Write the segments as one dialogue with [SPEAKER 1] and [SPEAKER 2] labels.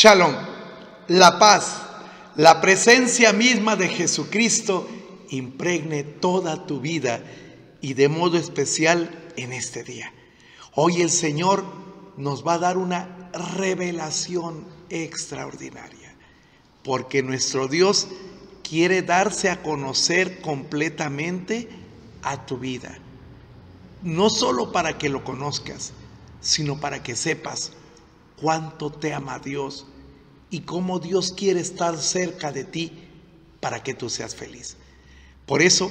[SPEAKER 1] Shalom, la paz, la presencia misma de Jesucristo impregne toda tu vida y de modo especial en este día. Hoy el Señor nos va a dar una revelación extraordinaria, porque nuestro Dios quiere darse a conocer completamente a tu vida. No solo para que lo conozcas, sino para que sepas cuánto te ama Dios y cómo Dios quiere estar cerca de ti para que tú seas feliz. Por eso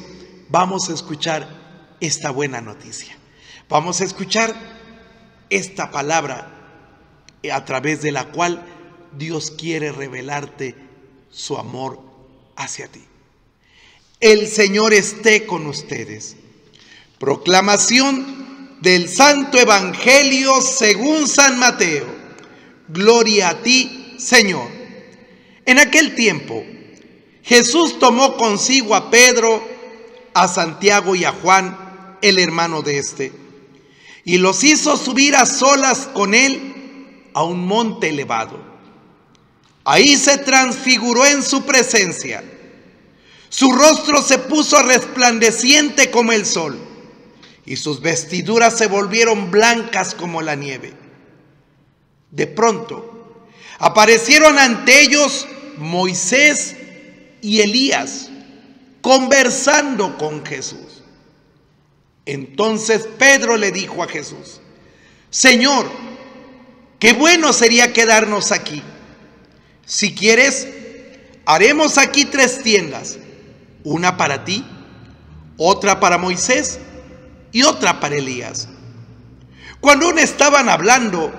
[SPEAKER 1] vamos a escuchar esta buena noticia. Vamos a escuchar esta palabra a través de la cual Dios quiere revelarte su amor hacia ti. El Señor esté con ustedes. Proclamación del Santo Evangelio según San Mateo. Gloria a ti, Señor. En aquel tiempo, Jesús tomó consigo a Pedro, a Santiago y a Juan, el hermano de este, y los hizo subir a solas con él a un monte elevado. Ahí se transfiguró en su presencia. Su rostro se puso resplandeciente como el sol, y sus vestiduras se volvieron blancas como la nieve. De pronto, aparecieron ante ellos Moisés y Elías, conversando con Jesús. Entonces Pedro le dijo a Jesús: Señor, qué bueno sería quedarnos aquí. Si quieres, haremos aquí 3 tiendas, una para ti, otra para Moisés y otra para Elías. Cuando aún estaban hablando,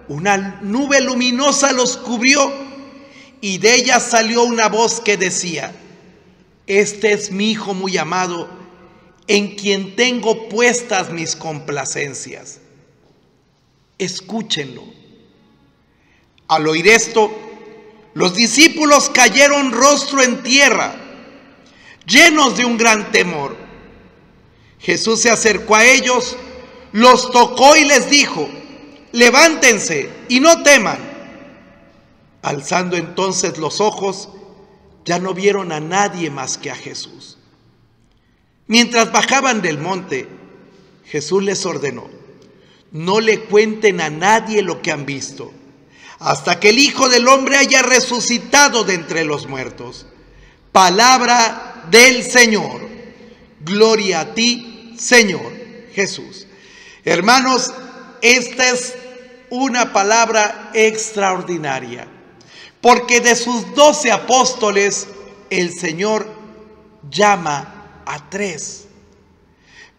[SPEAKER 1] una nube luminosa los cubrió y de ella salió una voz que decía: Este es mi Hijo muy amado, en quien tengo puestas mis complacencias. Escúchenlo. Al oír esto, los discípulos cayeron rostro en tierra, llenos de un gran temor. Jesús se acercó a ellos, los tocó y les dijo: Levántense y no teman. Alzando entonces los ojos, ya no vieron a nadie más que a Jesús. Mientras bajaban del monte, Jesús les ordenó: no le cuenten a nadie lo que han visto, hasta que el Hijo del Hombre haya resucitado de entre los muertos. Palabra del Señor. Gloria a ti, Señor Jesús. Hermanos, esta es una palabra extraordinaria, porque de sus 12 apóstoles el Señor llama a 3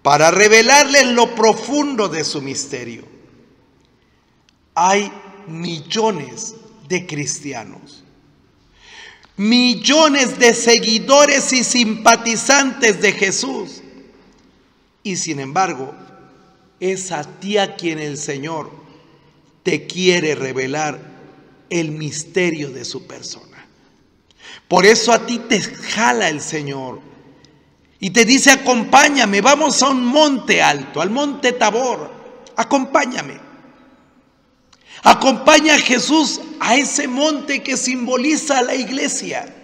[SPEAKER 1] para revelarles lo profundo de su misterio. Hay millones de cristianos, millones de seguidores y simpatizantes de Jesús, y sin embargo es a ti a quien el Señor te quiere revelar el misterio de su persona. Por eso a ti te jala el Señor y te dice: acompáñame, vamos a un monte alto, al monte Tabor, acompáñame. Acompaña a Jesús a ese monte que simboliza a la iglesia.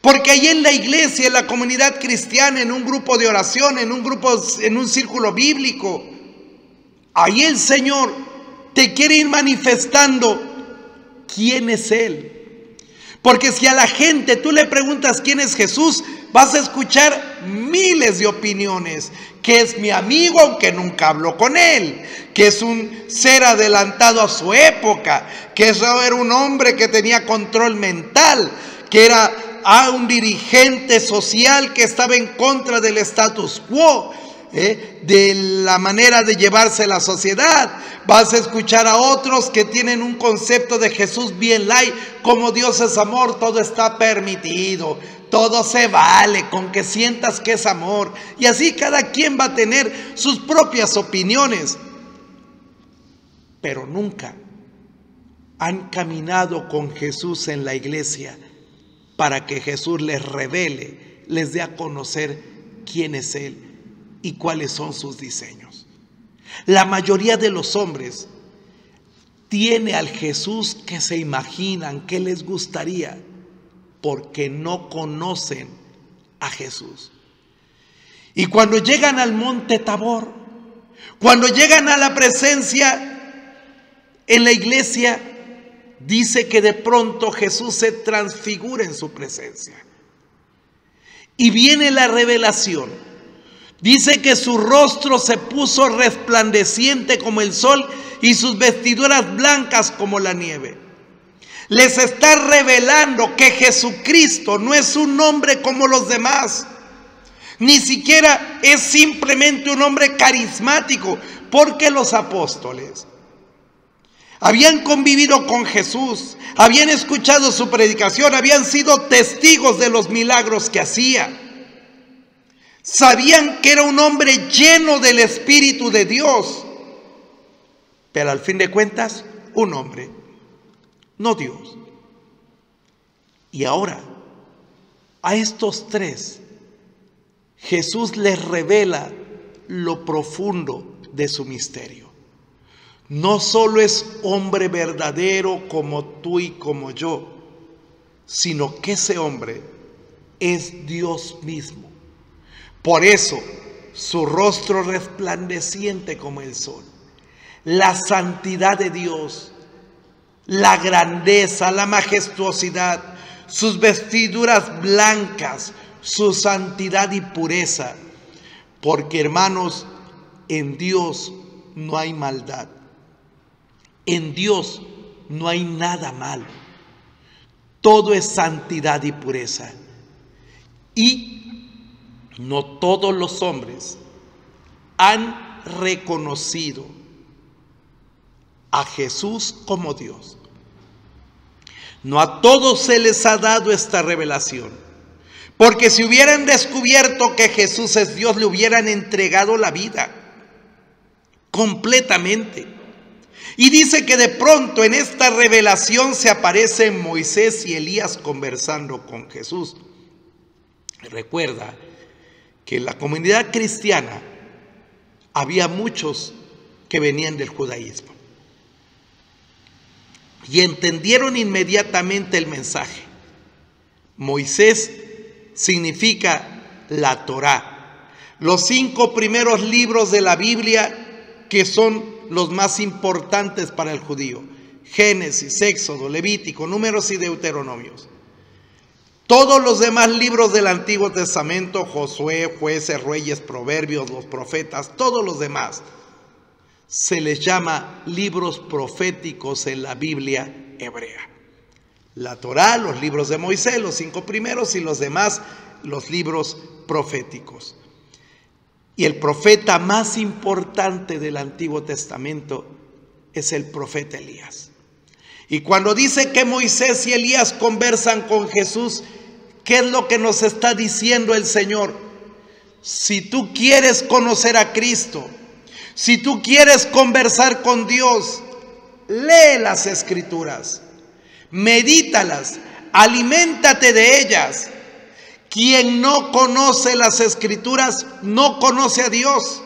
[SPEAKER 1] Porque ahí en la iglesia, en la comunidad cristiana, en un grupo de oración, en un círculo bíblico, ahí el Señor te quiere ir manifestando quién es Él. Porque si a la gente tú le preguntas quién es Jesús, vas a escuchar miles de opiniones. Que es mi amigo aunque nunca habló con él, que es un ser adelantado a su época, que era un hombre que tenía control mental, que era un dirigente social que estaba en contra del status quo, de la manera de llevarse la sociedad. Vas a escuchar a otros que tienen un concepto de Jesús bien light, como Dios es amor, todo está permitido, todo se vale con que sientas que es amor. Y así cada quien va a tener sus propias opiniones, pero nunca han caminado con Jesús en la iglesia para que Jesús les revele, les dé a conocer quién es Él y cuáles son sus diseños. La mayoría de los hombres tiene al Jesús que se imaginan, que les gustaría, porque no conocen a Jesús. Y cuando llegan al monte Tabor, cuando llegan a la presencia en la iglesia, dice que de pronto Jesús se transfigura en su presencia. Y viene la revelación. Dice que su rostro se puso resplandeciente como el sol y sus vestiduras blancas como la nieve. Les está revelando que Jesucristo no es un hombre como los demás. Ni siquiera es simplemente un hombre carismático, porque los apóstoles habían convivido con Jesús, habían escuchado su predicación, habían sido testigos de los milagros que hacía. Sabían que era un hombre lleno del Espíritu de Dios, pero al fin de cuentas, un hombre, no Dios. Y ahora, a estos tres, Jesús les revela lo profundo de su misterio. No solo es hombre verdadero como tú y como yo, sino que ese hombre es Dios mismo. Por eso, su rostro resplandeciente como el sol, la santidad de Dios, la grandeza, la majestuosidad, sus vestiduras blancas, su santidad y pureza. Porque, hermanos, en Dios no hay maldad. En Dios no hay nada malo. Todo es santidad y pureza. Y no todos los hombres han reconocido a Jesús como Dios. No a todos se les ha dado esta revelación. Porque si hubieran descubierto que Jesús es Dios, le hubieran entregado la vida completamente. Y dice que de pronto en esta revelación se aparecen Moisés y Elías conversando con Jesús. Recuerda que en la comunidad cristiana había muchos que venían del judaísmo y entendieron inmediatamente el mensaje. Moisés significa la Torá, los 5 primeros libros de la Biblia que son los más importantes para el judío: Génesis, Éxodo, Levítico, Números y Deuteronomios. Todos los demás libros del Antiguo Testamento, Josué, Jueces, Reyes, Proverbios, los profetas, todos los demás, se les llama libros proféticos en la Biblia hebrea. La Torá, los libros de Moisés, los 5 primeros, y los demás, los libros proféticos. Y el profeta más importante del Antiguo Testamento es el profeta Elías. Y cuando dice que Moisés y Elías conversan con Jesús, ¿qué es lo que nos está diciendo el Señor? Si tú quieres conocer a Cristo, si tú quieres conversar con Dios, lee las Escrituras, medítalas, aliméntate de ellas. Quien no conoce las Escrituras no conoce a Dios.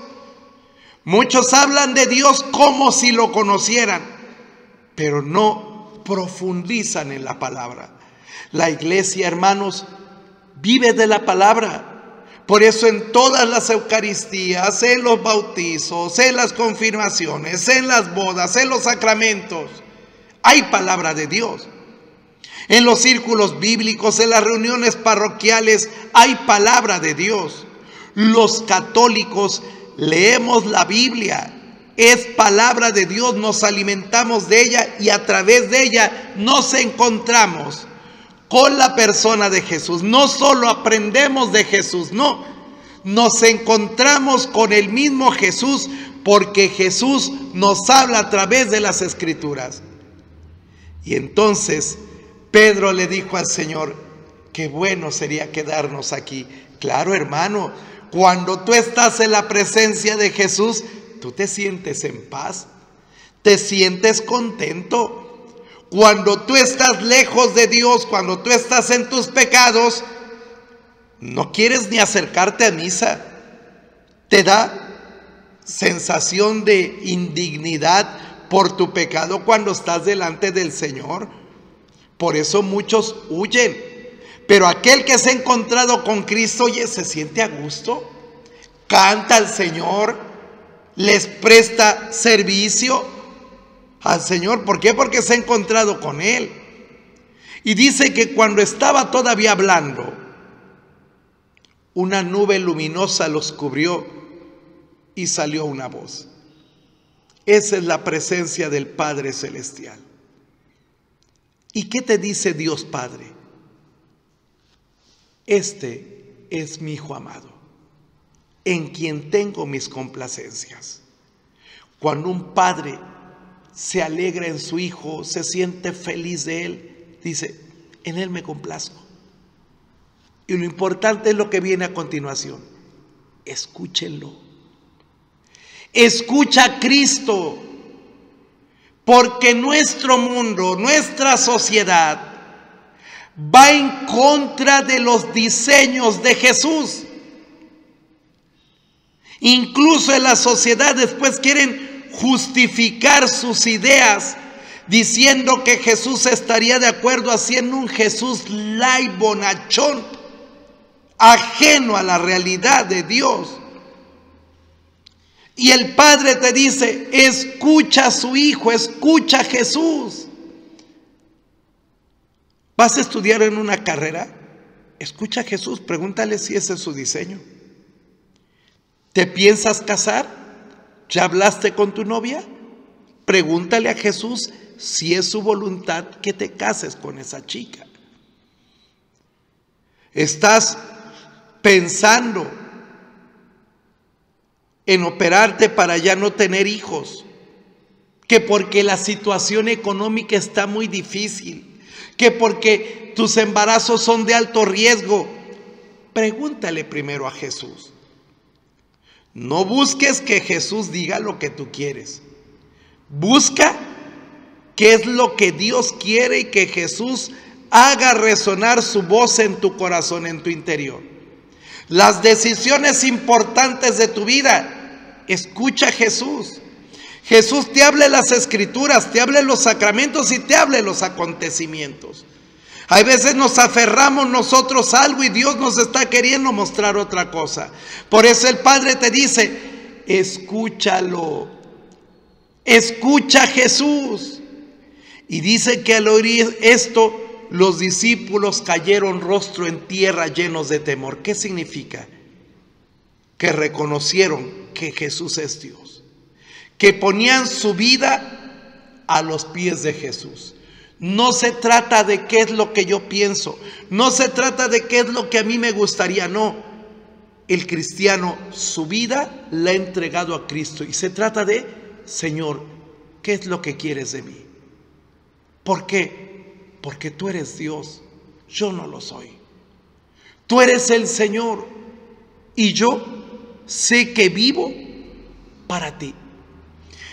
[SPEAKER 1] Muchos hablan de Dios como si lo conocieran, pero no profundizan en la palabra. La iglesia, hermanos, vive de la palabra. Por eso en todas las Eucaristías, en los bautizos, en las confirmaciones, en las bodas, en los sacramentos, hay palabra de Dios. En los círculos bíblicos, en las reuniones parroquiales, hay palabra de Dios. Los católicos leemos la Biblia, es palabra de Dios, nos alimentamos de ella y a través de ella nos encontramos con la persona de Jesús. No solo aprendemos de Jesús, no, nos encontramos con el mismo Jesús, porque Jesús nos habla a través de las Escrituras. Y entonces Pedro le dijo al Señor: qué bueno sería quedarnos aquí. Claro, hermano, cuando tú estás en la presencia de Jesús, tú te sientes en paz, te sientes contento. Cuando tú estás lejos de Dios, cuando tú estás en tus pecados, no quieres ni acercarte a misa. Te da sensación de indignidad por tu pecado cuando estás delante del Señor. Por eso muchos huyen. Pero aquel que se ha encontrado con Cristo, oye, se siente a gusto, canta al Señor, les presta servicio al Señor. ¿Por qué? Porque se ha encontrado con Él. Y dice que cuando estaba todavía hablando, una nube luminosa los cubrió y salió una voz. Esa es la presencia del Padre Celestial. ¿Y qué te dice Dios Padre? Este es mi Hijo amado, en quien tengo mis complacencias. Cuando un padre se alegra en su hijo, se siente feliz de él, dice, en él me complazco. Y lo importante es lo que viene a continuación. Escúchenlo. Escucha a Cristo, porque nuestro mundo, nuestra sociedad, va en contra de los diseños de Jesús. Incluso en la sociedad después quieren justificar sus ideas diciendo que Jesús estaría de acuerdo haciendo un Jesús light, bonachón, ajeno a la realidad de Dios. Y el Padre te dice, escucha a su Hijo, escucha a Jesús. ¿Vas a estudiar en una carrera? Escucha a Jesús, pregúntale si ese es su diseño. ¿Te piensas casar? ¿Ya hablaste con tu novia? Pregúntale a Jesús si es su voluntad que te cases con esa chica. ¿Estás pensando en operarte para ya no tener hijos? Que porque la situación económica está muy difícil, que porque tus embarazos son de alto riesgo. Pregúntale primero a Jesús. No busques que Jesús diga lo que tú quieres. Busca qué es lo que Dios quiere y que Jesús haga resonar su voz en tu corazón, en tu interior. Las decisiones importantes de tu vida, escucha a Jesús. Jesús te habla en las Escrituras, te habla en los sacramentos y te habla en los acontecimientos. Hay veces nos aferramos nosotros a algo y Dios nos está queriendo mostrar otra cosa. Por eso el Padre te dice, escúchalo, escucha a Jesús. Y dice que al oír esto, los discípulos cayeron rostro en tierra llenos de temor. ¿Qué significa? Que reconocieron que Jesús es Dios, que ponían su vida a los pies de Jesús. No se trata de qué es lo que yo pienso, no se trata de qué es lo que a mí me gustaría, no. El cristiano su vida la ha entregado a Cristo y se trata de, Señor, ¿qué es lo que quieres de mí? ¿Por qué? Porque tú eres Dios, yo no lo soy. Tú eres el Señor y yo sé que vivo para ti.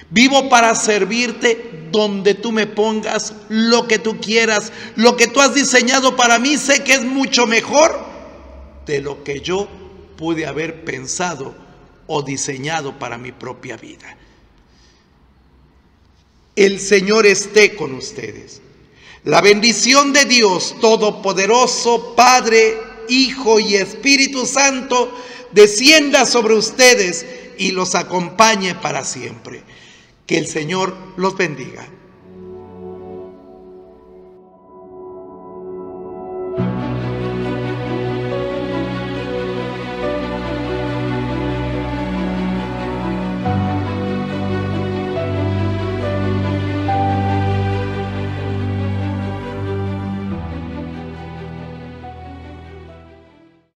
[SPEAKER 1] Vivo para servirte donde tú me pongas, lo que tú quieras, lo que tú has diseñado para mí, sé que es mucho mejor de lo que yo pude haber pensado o diseñado para mi propia vida. El Señor esté con ustedes. La bendición de Dios Todopoderoso, Padre, Hijo y Espíritu Santo, descienda sobre ustedes y los acompañe para siempre. Que el Señor los bendiga.